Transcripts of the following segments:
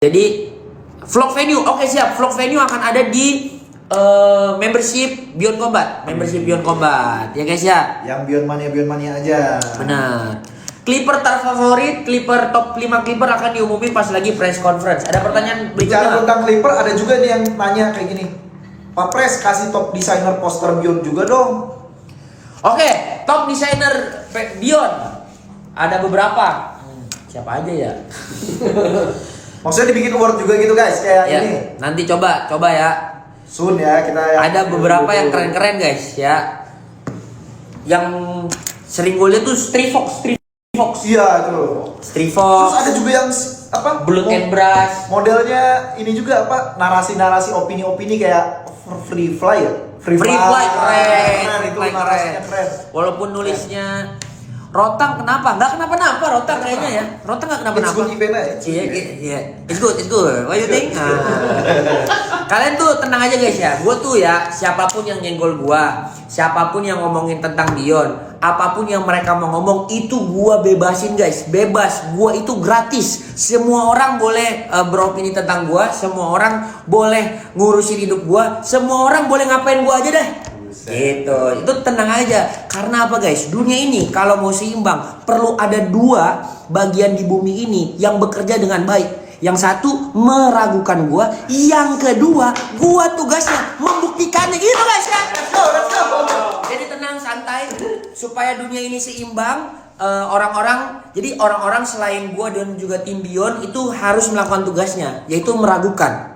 Jadi vlog venue, oke siap. Vlog venue akan ada di membership Beyond Combat, ya guys ya. Yang Beyond Mania aja. Benar. Clipper terfavorit, Clipper top 5 Clipper akan diumumin pas lagi press conference. Ada pertanyaan Bicara berikutnya? tentang Clipper, ada juga nih yang nanya kayak gini. Pak Pres kasih top designer poster Beyond juga dong. Oke, top designer Beyond ada beberapa. Siapa aja ya? Maksudnya dibikin award juga gitu guys, kayak Ya, ini. nanti coba ya. Soon ya kita Ada beberapa yang keren-keren guys ya. Yang sering gue lihat tuh Strifox. Iya itu. Strifox. Terus ada juga yang apa? Blood and Brush. Modelnya ini juga apa? Narasi opini kayak Free Fly ya? Free Fly keren. Nah, itu narasinya keren. Walaupun nulisnya Rotang kenapa? Nggak kenapa-napa Rotang kayaknya ya. Rotang nggak kenapa-napa. It's good event aja. Iya. It's good. What you think? Kalian tuh tenang aja guys ya. Gue tuh ya, siapapun yang nyenggol gua, siapapun yang ngomongin tentang Beyond, apapun yang mereka mau ngomong itu gua bebasin guys. Bebas. Gua itu gratis. Semua orang boleh beropini tentang gua, semua orang boleh ngurusin hidup gua, semua orang boleh ngapain gua aja deh. Gitu, itu tenang aja. Karena apa guys? Dunia ini kalau mau seimbang perlu ada dua bagian di bumi ini yang bekerja dengan baik. Yang satu meragukan gua, yang kedua gua tugasnya membuktikannya gitu guys ya. Let's go. Jadi tenang santai supaya dunia ini seimbang. Jadi orang-orang selain gua dan juga tim Beyond itu harus melakukan tugasnya, yaitu meragukan.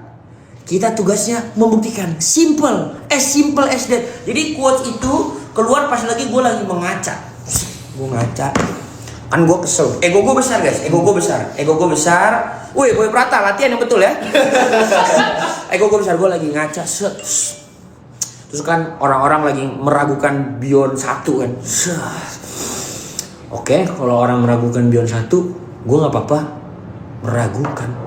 Kita tugasnya membuktikan. Simple as that. Jadi quotes itu keluar pas lagi gue lagi mengaca. Gue ngaca. Kan gue kesel. Ego gue besar guys. Ego gue besar. Woi Boy Prata latihan yang betul ya. Ego gue besar. Gue lagi ngaca. Terus kan orang-orang lagi meragukan Beyond 1 kan. Oke, kalau orang meragukan Beyond 1, gue gak apa-apa meragukan.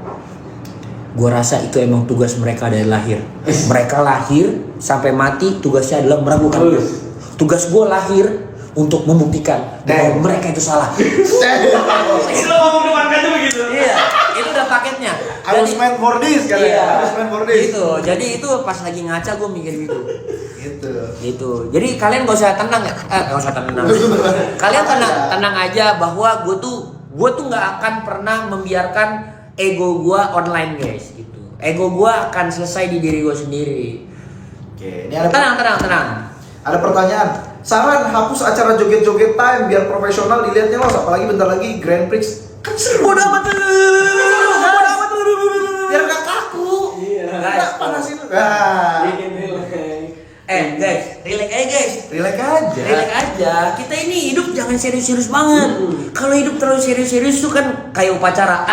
Gue rasa itu emang tugas mereka dari lahir. Mereka lahir sampai mati tugasnya adalah meragukan. Tugas gue lahir untuk membuktikan bahwa mereka itu salah. Lo ngomong depan kaca begitu? Iya, itu udah paketnya. I was meant for this kan ya. I was meant for this. Gitu. Jadi itu pas lagi ngaca gue mikir gitu. Gitu. Jadi kalian gak usah tenang ya. Gak usah tenang. Kalian tenang aja bahwa gue tuh nggak akan pernah membiarkan ego gue online guys gitu. Ego gue akan selesai di diri gue sendiri. Oke, ini ada Tenang. Ada pertanyaan. Saran hapus acara joget-joget time biar profesional dilihatnya Los, apalagi bentar lagi Grand Prix. Kan seru. Bodoh amat lu. Biar gak kaku. Iya. Gak panasin. Nah. Guys, relax aja. Kita ini hidup jangan serius-serius banget. Kalau hidup terlalu serius tuh kan kayak upacara.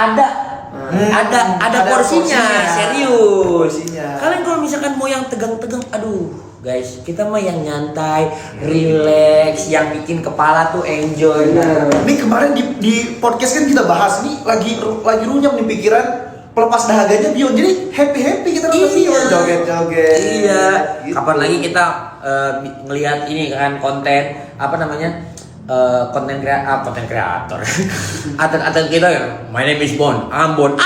Ada porsinya, serius. Kalian kalau misalkan mau yang tegang-tegang, aduh, guys, kita mah yang nyantai, relax, yang bikin kepala tuh enjoy. Ini kemarin di podcast kan kita bahas nih lagi runyam nih pikiran pelepas dahaganya Beyond. Jadi happy kita nonton Beyond joget-joget. Iya. Gitu. Kapan lagi kita ngelihat ini kan konten apa namanya? Konten kreator atlet kita ya. My name is Ambon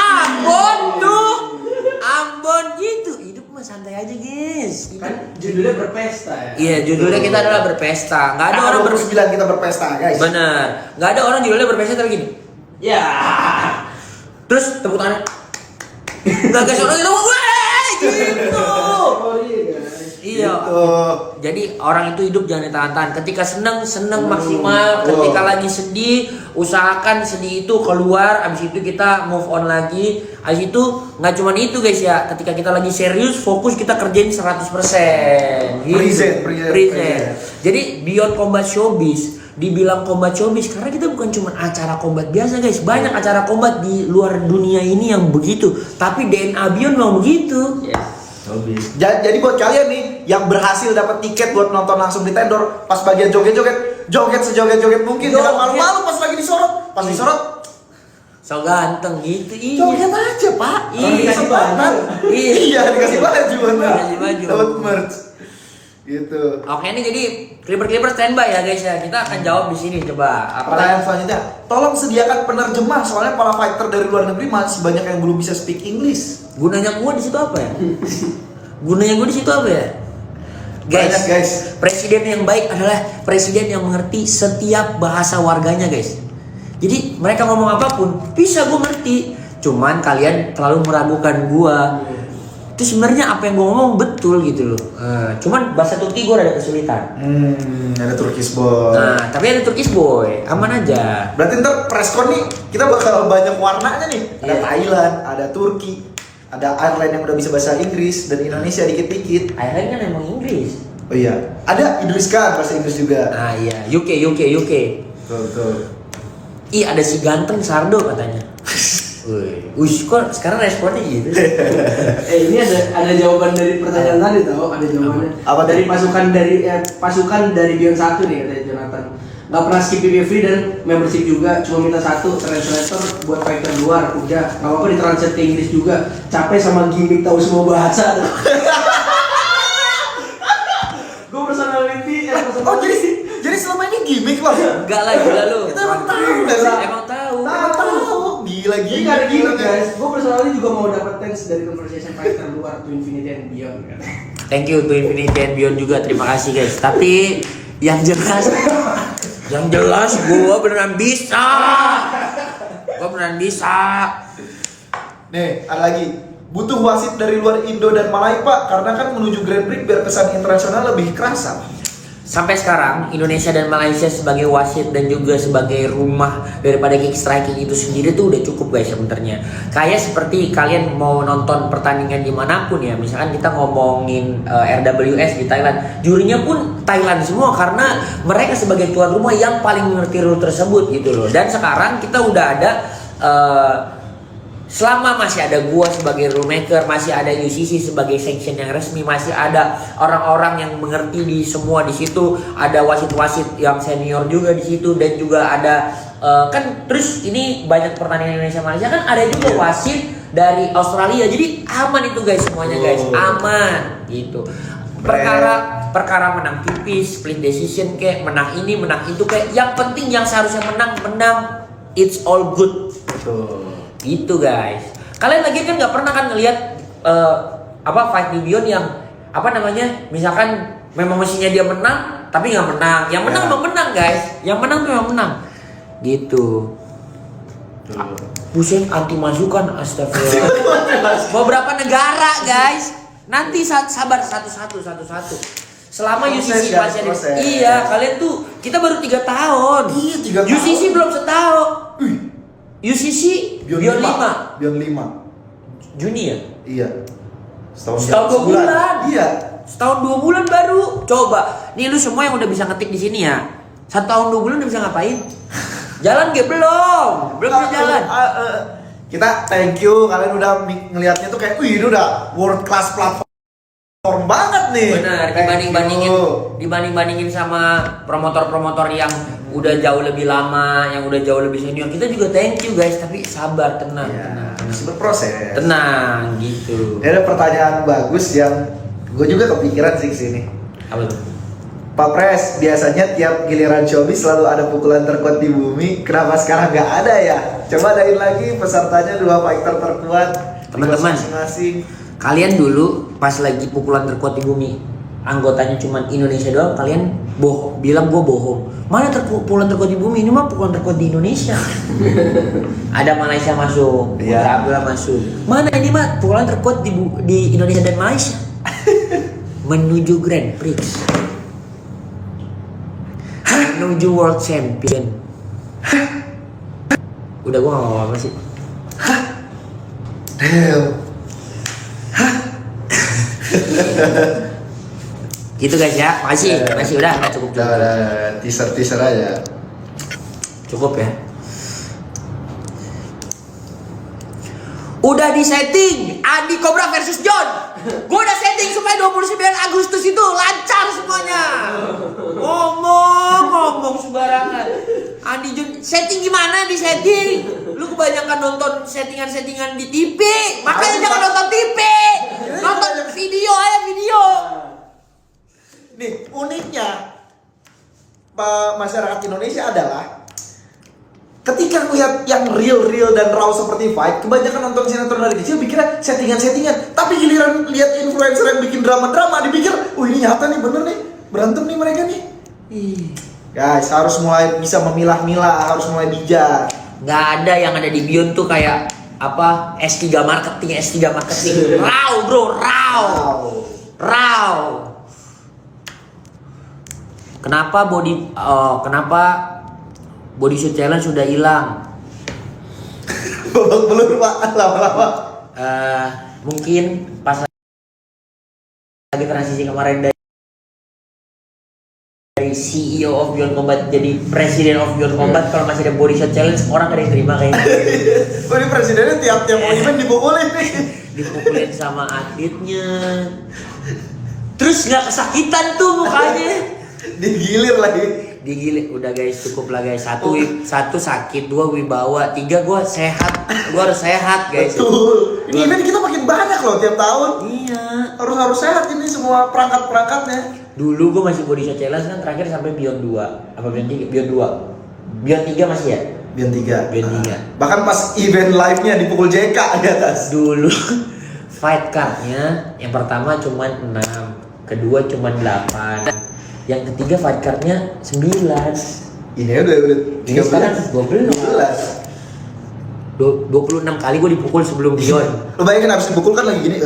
gitu. Hidup mah santai aja guys. Kan judulnya berpesta ya? Iya, judulnya kita adalah berpesta. Nggak ada orang 29 kita berpesta guys. Bener. Nggak ada orang judulnya berpesta tapi gini. Ya. Terus tepuk tangan. Nggak guys, orang itu gitu. Oh iya guys. Iya. Gitu. Jadi orang itu hidup jangan ditahan-tahan. Ketika seneng maksimal. Ketika lagi sedih, usahakan sedih itu keluar. Abis itu kita move on lagi. Abis itu nggak cuma itu guys ya. Ketika kita lagi serius, fokus kita kerjain 100%. Gitu. Present. Jadi Beyond Combat Showbiz dibilang combat showbiz karena kita bukan cuma acara combat biasa guys. Banyak acara combat di luar dunia ini yang begitu. Tapi DNA Beyond memang begitu. Jadi buat kalian nih yang berhasil dapat tiket buat nonton langsung di tendor, pas bagian joget sejoget-joget mungkin, jangan malu-malu pas lagi disorot. Pas disorot So ganteng gitu. Iya. joget aja pak. Iya. Dikasih baju. Iya. Iya dikasih baju. Dikasih baju. Dapat merch. Gitu. Oke, ini jadi Clipper standby ya guys ya. Kita akan jawab di sini coba. Pertanyaan selanjutnya, tolong sediakan penerjemah soalnya para fighter dari luar negeri masih banyak yang belum bisa speak English. Gunanya gua di situ apa ya? Gunanya gua di situ apa ya? Banyak, guys. Presiden yang baik adalah presiden yang mengerti setiap bahasa warganya guys. Jadi mereka ngomong apapun bisa gua ngerti. Cuman kalian terlalu meragukan gua. Itu sebenarnya apa yang gue ngomong betul gitu loh. Cuman bahasa Turki gue ada kesulitan. Ada Turkish boy. Nah, tapi ada Turkish boy, aman aja. Berarti ntar preskon nih kita bakal banyak warnanya nih. Ada Iya. Thailand, ada Turki, ada Ireland yang udah bisa bahasa Inggris dan Indonesia dikit-dikit. Ireland kan emang Inggris. Oh iya, ada Idris Khan bahasa Inggris juga. Ah iya, UK. Betul. Ih ada si ganteng Sardo katanya. Wih, kok sekarang responnya gitu? Ini ada jawaban dari pertanyaan tadi tau, ada jawabannya. Apa dari tadi? pasukan dari Beyond 1 nih katanya Jonathan. Gak pernah skip PPV free dan membership juga, cuma minta satu translator buat fighter luar. Udah, gak apa-apa ditranslate ke Inggris juga. Capek sama gimmick tahu semua bahasa. Gue personality, Oh jadi selama ini gimmick loh. Enggak lah, gila lu. Kita emang tahu nggak sih? Emang tahu. Tahu. Gila Jadi karena gini guys, gue personality juga mau dapat thanks dari conversation fighter luar to infinity and beyond kan. Thank you to Infinity and Beyond juga, terima kasih guys. Tapi yang jelas gue beneran bisa. Gue beneran bisa. Nih, ada lagi. Butuh wasit dari luar Indo dan Malai Pak, karena kan menuju Grand Prix biar kesan internasional lebih kerasa. Sampai sekarang Indonesia dan Malaysia sebagai wasit dan juga sebagai rumah daripada kick striking itu sendiri tuh udah cukup guys sebenarnya. Kayak seperti kalian mau nonton pertandingan dimanapun ya, misalkan kita ngomongin RWS di Thailand, jurinya pun Thailand semua karena mereka sebagai tuan rumah yang paling mengerti rule tersebut gitu loh. Dan sekarang kita udah ada selama masih ada gua sebagai rule maker, masih ada UCC sebagai sanction yang resmi, masih ada orang-orang yang mengerti di semua di situ, ada wasit-wasit yang senior juga di situ dan juga ada kan terus ini banyak pertandingan Indonesia Malaysia kan ada juga wasit dari Australia. Jadi aman itu guys semuanya guys, aman gitu. Perkara menang tipis, split decision kayak menang ini, menang itu kayak yang penting yang seharusnya menang, it's all good. Betul. Gitu guys. Kalian lagi kan nggak pernah kan ngelihat fight di Beyond yang apa namanya? Misalkan memang mesinnya dia menang tapi nggak menang. Yang menang memang menang guys. Yang menang tuh memang menang. Gitu. Pusing anti masukan astagfirullah. Beberapa negara guys. Nanti sabar satu-satu. Selama Proses UCC ya, masih ada. proses. Iya, kalian tuh kita baru 3 tahun. Iya, 3 tahun. UCC belum setahun. UCC Beyond 5 Beyond 5. Juni ya? Iya. Setahun 2 bulan. Iya. Setahun 2 bulan baru. Coba, nih lu semua yang udah bisa ngetik di sini ya. 1 tahun 2 bulan udah bisa ngapain? Jalan ke belum bisa jalan. Kita thank you kalian udah ngelihatnya tuh kayak, wih ini udah world class platform banget nih. Benar, Thank dibanding-bandingin sama promotor-promotor yang udah jauh lebih lama, yang udah jauh lebih senior. Kita juga thank you guys, tapi sabar, tenang, Ya, tenang. masih berproses. Tenang gitu. Ini ada pertanyaan bagus yang gue juga kepikiran sih kesini. Apa tuh? Pak Pres, biasanya tiap giliran showbiz selalu ada pukulan terkuat di bumi. Kenapa sekarang nggak ada ya? Coba dain lagi pesertanya 2 fighter terkuat. Teman-teman. Masing-masing. Kalian dulu pas lagi pukulan terkuat di bumi, anggotanya cuma Indonesia doang, kalian bilang gue bohong. Mana pukulan terkuat di bumi? Ini mah pukulan terkuat di Indonesia. Ada Malaysia masuk, Iya. Putra Abdullah masuk. Mana ini mah pukulan terkuat di Indonesia dan Malaysia. Menuju Grand Prix. Menuju World Champion. Udah gue gak ngomong apa sih. Damn. Gitu guys ya, masih udah cukup. Udah, teaser aja. Cukup ya. Udah disetting Andi Cobra versus John. Gue udah setting supaya 29 Agustus itu lancar semuanya. Ngomong sembarangan. Andi John setting gimana di setting? Lu kebanyakan nonton settingan di TV. Makanya jangan nonton TV. Nonton video aja video. Nih, uniknya masyarakat Indonesia adalah ketika ngeliat yang real dan raw seperti Fight, kebanyakan nonton sinetron dari kecil pikirnya settingan. Tapi giliran lihat influencer yang bikin drama-drama, dipikir, ini nyata nih, bener nih, berantem nih mereka nih. Guys, harus mulai bisa memilah-milah, harus mulai bijak. Nggak ada yang ada di Beyond tuh kayak apa S3 marketing. Raw bro, raw. Kenapa body suit challenge sudah hilang? Babak belur pak, lama-lama. Mungkin pas lagi transisi kemarin dari CEO of Beyond Combat jadi presiden of Beyond Combat, kalau masih ada body shot challenge orang gak ada yang terima kayaknya. Ini presidennya tiap mau event dipukulin nih. Dipukulin sama atletnya, terus nggak kesakitan tuh mukanya. Digilir lagi. Digilir. Udah guys, cukup lah guys. Satu sakit, 2 wibawa, 3 gue sehat. Gue harus sehat guys. Betul. Ini event kita makin banyak loh tiap tahun. Iya. Harus sehat ini semua perangkat-perangkatnya. Dulu gue masih body shot challenge kan terakhir sampai Beyond 2. Apa Beyond 3? Beyond 2. Beyond 3 masih ya? Beyond 3. Beyond 3. Bahkan pas event live-nya dipukul JK di atas. Dulu fight card-nya yang pertama cuma 6, kedua cuma 8, yang ketiga fight card-nya 9. Ini udah Ini sekarang 12. 26 kali gue dipukul sebelum Beyond. Lo bayangin abis dipukul kan lagi gini,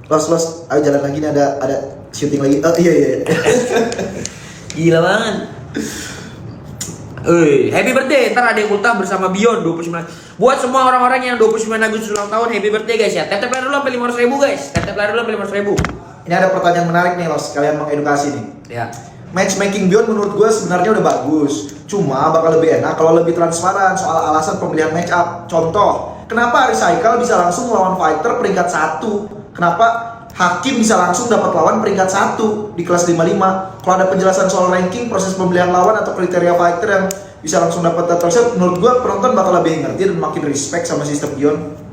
los, ayo jalan lagi nih, ada syuting lagi. Iya. Gila banget. Happy birthday, ntar ada yang ultah bersama Beyond 29. Buat semua orang-orang yang 29 Agustus ulang tahun, happy birthday guys ya. Tetep lari dulu sampai 500.000 guys. Tetep lari dulu sampai 500.000. Ini ada pertanyaan menarik nih los, kalian mengedukasi nih. Ya. Matchmaking Beyond menurut gue sebenarnya udah bagus. Cuma bakal lebih enak kalau lebih transparan soal alasan pemilihan match up. Contoh, kenapa Recycle bisa langsung melawan fighter peringkat 1? Kenapa Hakim bisa langsung dapat lawan peringkat 1 di kelas 55? Kalau ada penjelasan soal ranking, proses pemilihan lawan atau kriteria fighter yang bisa langsung dapat title shot, menurut gue penonton bakal lebih ngerti dan makin respect sama sistem Beyond.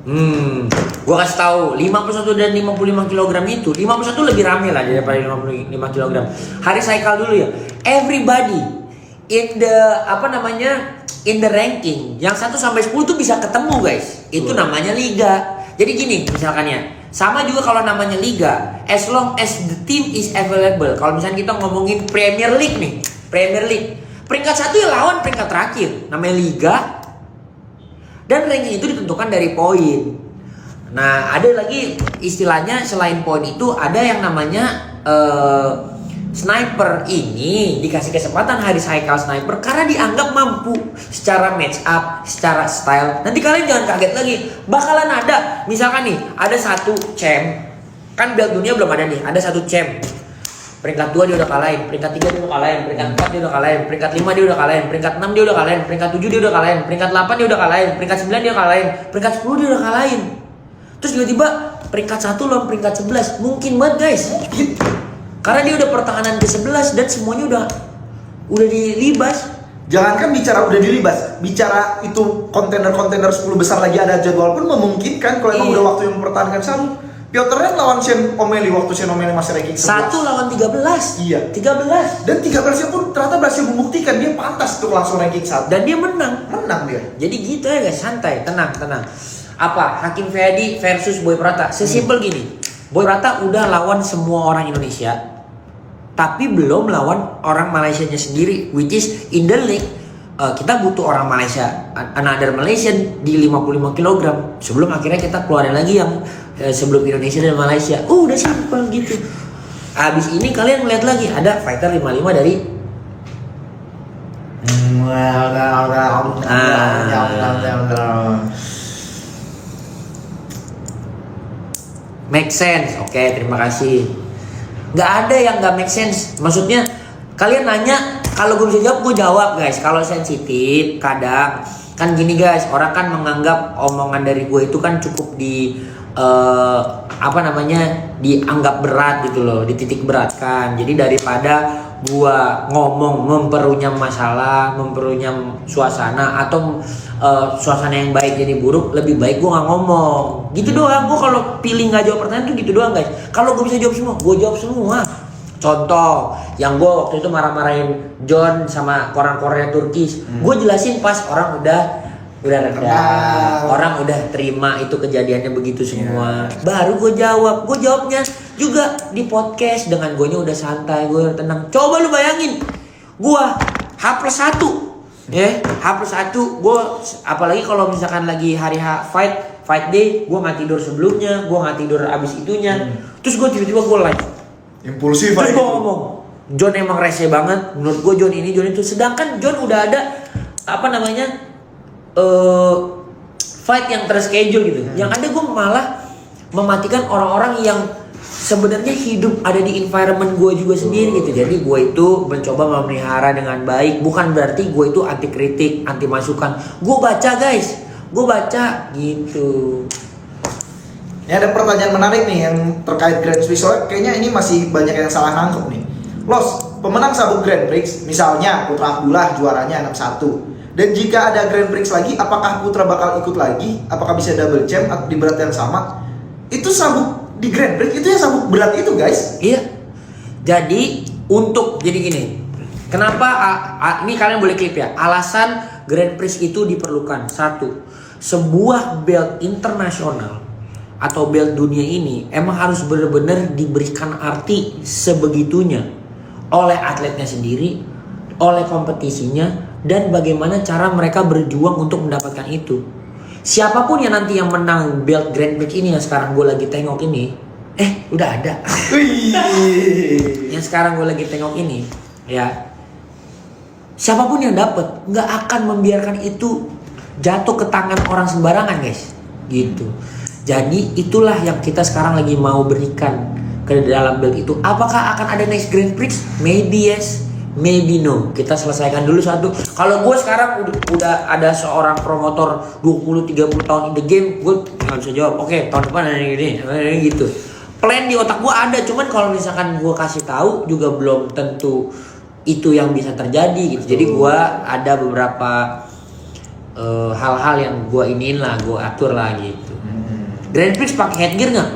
Gua kasih tahu 51 dan 55 kg itu 51 lebih rame lah daripada 55 kg. Hari cycle dulu ya. Everybody in the in the ranking yang 1 sampai 10 tuh bisa ketemu guys. Itu namanya liga. Jadi gini misalkan ya. Sama juga kalau namanya liga, as long as the team is available. Kalau misalnya kita ngomongin Premier League nih, Premier League. Peringkat 1 ya lawan peringkat terakhir. Namanya liga. Dan ranking itu ditentukan dari poin. Nah, ada lagi istilahnya selain poin itu ada yang namanya sniper. Ini dikasih kesempatan hari cycle sniper karena dianggap mampu secara match up, secara style. Nanti kalian jangan kaget lagi, bakalan ada misalkan nih ada satu champ, kan belt dunia belum ada nih, ada satu champ. Peringkat 2 dia udah kalahin, peringkat 3 dia udah kalahin, peringkat 4 dia udah kalahin, peringkat 5 dia udah kalahin, peringkat 6 dia udah kalahin, peringkat 7 dia udah kalahin, peringkat 8 dia udah kalahin, peringkat 9 dia kalahin, peringkat 10 dia udah kalahin. Terus tiba-tiba peringkat 1 lawan peringkat 11. Mungkin banget guys. Karena dia udah pertahanan ke 11 dan semuanya udah dilibas. Jangankan bicara udah dilibas, bicara itu kontender-kontender 10 besar lagi ada jadwal pun memungkinkan kalau emang udah waktu yang mempertahankan selalu. Piotr Yan lawan Shane O'Malley waktu Shane O'Malley masih ranking 11. 1 lawan 13. Iya. 13. Dan 13-nya pun ternyata berhasil membuktikan dia pantas untuk langsung ranking 1. Dan dia menang. Menang dia. Jadi gitu ya guys, santai, tenang. Apa? Hakim Feyadi versus Boy Prata. Sesimpel gini. Boy Prata udah lawan semua orang Indonesia. Tapi belum lawan orang Malaysianya sendiri, which is in the league. Kita butuh orang Malaysia, another Malaysian di 55 kg. Sebelum akhirnya kita keluarin lagi yang sebelum Indonesia dan Malaysia. Udah simpel gitu. Abis ini kalian melihat lagi ada fighter 55 dari make sense. Oke, terima kasih. Nggak ada yang nggak make sense. Maksudnya kalian nanya, kalau gue bisa jawab, gue jawab guys. Kalau sensitif, kadang kan gini guys, orang kan menganggap omongan dari gue itu kan cukup dianggap berat gitu loh, dititik beratkan. Jadi daripada gue ngomong memperunyam masalah, memperunyam suasana atau suasana yang baik jadi buruk, lebih baik gue nggak ngomong. Gitu doang. Gue kalau pilih nggak jawab pertanyaan tuh gitu doang guys. Kalau gue bisa jawab semua, gue jawab semua. Contoh, yang gue waktu itu marah-marahin John sama koran-korannya Turkish, gue jelasin pas orang udah reda, orang udah terima itu kejadiannya begitu semua. Baru gue jawabnya juga di podcast dengan gue udah santai, gue tenang. Coba lu bayangin, gue H+1 ya, H+1 gue, apalagi kalau misalkan lagi hari fight day, gue nggak tidur sebelumnya, gue nggak tidur abis itunya, terus gue tiba-tiba gue live Impulsif terus aja. gue ngomong, John emang rese banget menurut gue, John ini John itu, sedangkan John udah ada fight yang terschedule gitu. Yang ada gue malah mematikan orang-orang yang sebenarnya hidup ada di environment gue juga sendiri gitu. Jadi gue itu mencoba memelihara dengan baik, bukan berarti gue itu anti kritik, anti masukan. Gue baca guys, gue baca gitu. Ini ada pertanyaan menarik nih yang terkait Grand Prix, soalnya kayaknya ini masih banyak yang salah nangkep nih. Los, pemenang sabuk Grand Prix, misalnya Putra Abdullah juaranya 6-1. Dan jika ada Grand Prix lagi, apakah Putra bakal ikut lagi? Apakah bisa double champ di berat yang sama? Itu sabuk di Grand Prix, itu ya sabuk berat itu guys. Iya. Jadi jadi gini, kenapa ini kalian boleh klip ya. Alasan Grand Prix itu diperlukan. Satu, sebuah belt internasional atau belt dunia ini emang harus benar-benar diberikan arti sebegitunya oleh atletnya sendiri, oleh kompetisinya, dan bagaimana cara mereka berjuang untuk mendapatkan itu. Siapapun yang nanti yang menang belt Grand Prix ini yang sekarang gue lagi tengok ini, udah ada. Yang sekarang gue lagi tengok ini, ya, siapapun yang dapat nggak akan membiarkan itu jatuh ke tangan orang sembarangan guys, gitu. Jadi itulah yang kita sekarang lagi mau berikan ke dalam belt itu. Apakah akan ada next Grand Prix? Maybe yes, maybe no. Kita selesaikan dulu satu. Kalau gue sekarang udah ada seorang promotor 20-30 tahun in the game, gue nggak bisa jawab. Oke, tahun depan ada ini gitu. Plan di otak gue ada, cuman kalau misalkan gue kasih tahu juga belum tentu itu yang bisa terjadi gitu. Jadi gue ada beberapa hal-hal yang gue iniin lah, gue atur lah gitu. Grand Prix pakai headgear nggak?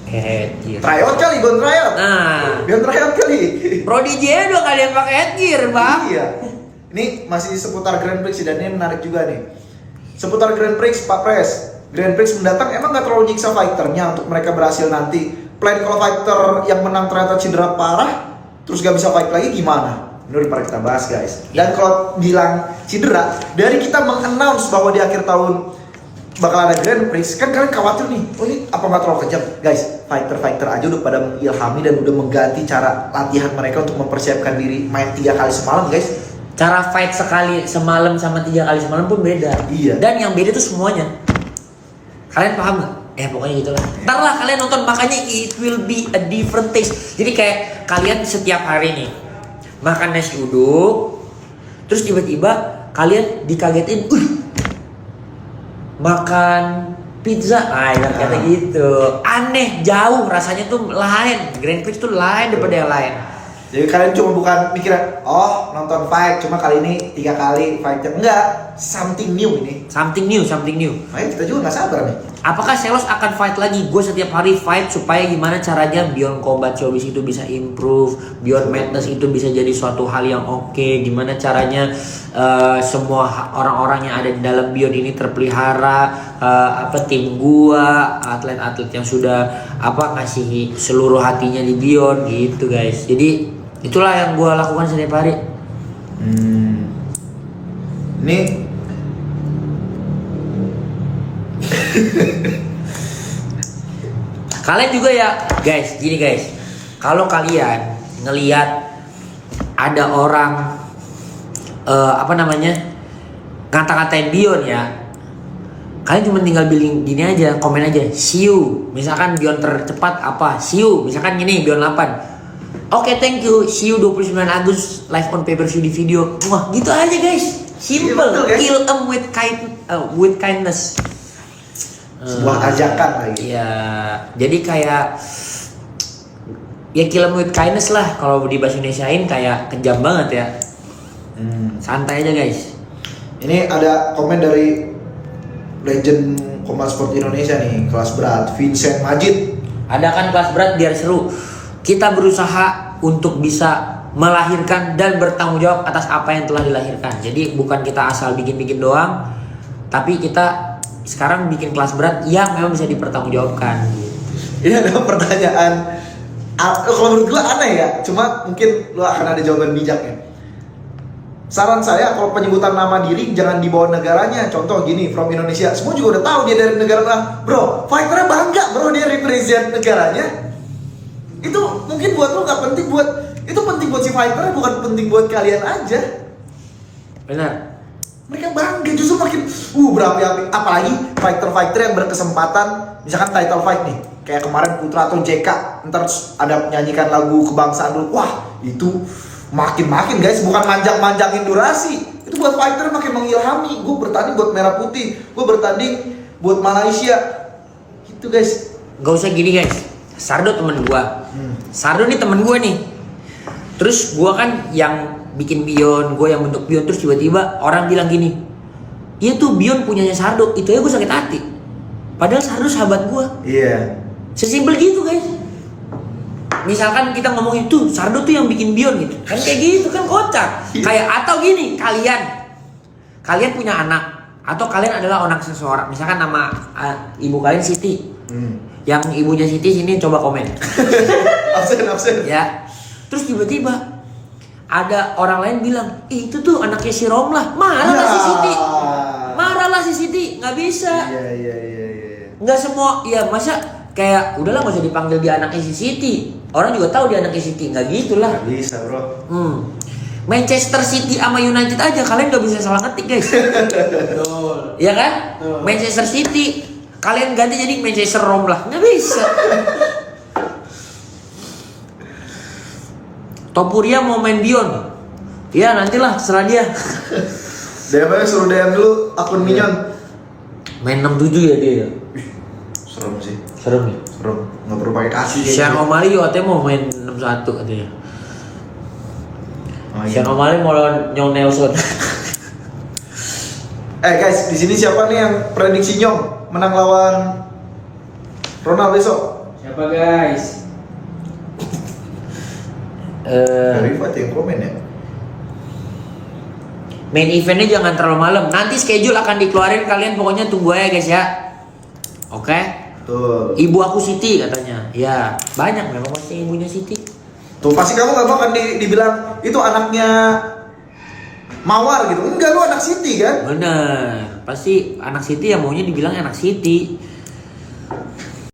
Headgear. Tryout kali, Gon tryout. Nah, Gon tryout kali. Prodigy dong kalian pakai headgear, Bang. Iya. Ini masih seputar Grand Prix dan ini menarik juga nih. Seputar Grand Prix, Pak Pres. Grand Prix mendatang emang nggak terlalu nyiksa fighternya untuk mereka berhasil nanti. Plan kalau fighter yang menang ternyata cedera parah, terus gak bisa fight lagi gimana? Menurut para kita bahas guys. Dan kalau bilang cedera, dari kita mengannounce bahwa di akhir tahun bakal ada Grand Prix, kan kalian khawatir nih, oh ini apa nggak terlalu kejam? Guys, fighter aja udah pada mengilhami dan udah mengganti cara latihan mereka untuk mempersiapkan diri main 3 kali semalam guys. Cara fight sekali semalam sama 3 kali semalam pun beda. Iya. Dan yang beda tuh semuanya. Kalian paham nggak? Pokoknya gitulah. Ntar lah kalian nonton, makanya it will be a different taste. Jadi kayak kalian setiap hari nih makan nasi uduk, terus tiba-tiba kalian dikagetin, makan pizza, kata gitu. Aneh, jauh rasanya tuh lain. Grand Prix tuh lain daripada yang lain. Jadi kalian cuma bukan mikirin, oh nonton fight, cuma kali ini 3 kali fightnya. Enggak, something new ini. Something new. Makanya kita juga nggak sabar nih. Apakah Selos akan fight lagi? Gue setiap hari fight supaya gimana caranya Beyond Combat Showbiz itu bisa improve, Beyond Madness itu bisa jadi suatu hal yang oke. Gimana caranya semua orang-orang yang ada di dalam Beyond ini terpelihara, tim gua, atlet-atlet yang sudah ngasih seluruh hatinya di Beyond gitu guys. Jadi itulah yang gue lakukan setiap hari. Ini Kalian juga ya guys, gini guys, kalau kalian ngelihat ada orang ngata-ngatain Beyond ya, kalian cuma tinggal bilang gini aja, komen aja, see you. Misalkan Beyond tercepat see you. Misalkan gini, Beyond 8. Oke, thank you, see you 29 Agustus live on pay-per-view di video. Wah, gitu aja guys. Simple, betul, guys. kill them with kindness. sebuah ajakan lagi. Ya, jadi kayak kill them with kindness lah. Kalau di bahasa Indonesiain kayak kejam banget ya. Santai aja guys. Ini ada komen dari legend Combat Sport Indonesia nih, kelas berat, Vincent Majid. Ada kan kelas berat biar seru. kita berusaha untuk bisa melahirkan dan bertanggung jawab atas apa yang telah dilahirkan. Jadi bukan kita asal bikin-bikin doang, tapi kita sekarang bikin kelas berat yang memang bisa dipertanggungjawabkan. Ini ada pertanyaan, kalau menurut gue aneh ya, cuma mungkin lo akan ada jawaban bijaknya. Saran saya kalau penyebutan nama diri jangan dibawa negaranya. Contoh gini, from Indonesia, semua juga udah tahu dia dari negara mana. Bro, fighternya bangga bro dia represent negaranya. Itu mungkin buat lo nggak penting, itu penting buat si fighternya, bukan penting buat kalian aja. Benar. Mereka bangga, justru makin berapi-api. Apalagi fighter-fighter yang berkesempatan, misalkan title fight nih, kayak kemarin Putra atau JK, ntar ada menyanyikan lagu kebangsaan dulu. Wah, itu makin guys, bukan manjang-manjangin durasi. Itu buat fighter makin mengilhami. Gue bertanding buat merah putih, gue bertanding buat Malaysia. Gitu guys. Gak usah gini guys. Sardo temen gua. Sardo nih temen gua nih. Terus gua kan yang bikin Bion, gue yang bentuk Bion, terus tiba-tiba orang bilang gini, iya tuh Bion punyanya Sardo, itu aja gue sakit hati. Padahal Sardo sahabat gue. Iya. Sesimpel gitu guys. Misalkan kita ngomongin tuh Sardo tuh yang bikin Bion gitu, kan kayak gitu kan kocak. Kayak atau gini, kalian punya anak atau kalian adalah anak seseorang. Misalkan nama ibu kalian Siti. Yang ibunya Siti sini coba komen. absen. Ya. Terus tiba-tiba ada orang lain bilang, itu tuh anaknya si Romlah. Marahlah si Siti. Marahlah si Siti, nggak bisa. Iya. Nggak semua, ya masa kayak udahlah nggak usah dipanggil dia anaknya si Siti. Orang juga tahu dia anaknya Siti, nggak gitulah. Nggak bisa bro. Manchester City sama United aja kalian nggak bisa salah ngetik guys. Betul. Iya kan? Betul. Manchester City, kalian ganti jadi Manchester Romlah, nggak bisa. Topuria mau main Bion. Ya nantilah serah dia. DM aja, suruh DM dulu akun Minion. Main 67 ya dia ya. Serem sih. Serem ya. Serem. Nggak perlu pakai kasih. Sean O'Malley katanya mau main 61 katanya. Oh, iya. Sean O'Malley mau lawan Nyong Nelson. Guys, di sini siapa nih yang prediksi Nyong menang lawan Ronald besok? Siapa guys? Rifat yang komen ya. Main eventnya jangan terlalu malam. Nanti schedule akan dikeluarin, kalian pokoknya tunggu aja guys ya. Oke? Tuh. Ibu aku Siti katanya. Ya banyak memang pasti ibunya Siti. Tuh pasti kamu nggak mau kan dibilang itu anaknya Mawar gitu. Enggak, lu anak Siti kan? Bener. Pasti anak Siti yang maunya dibilang anak Siti.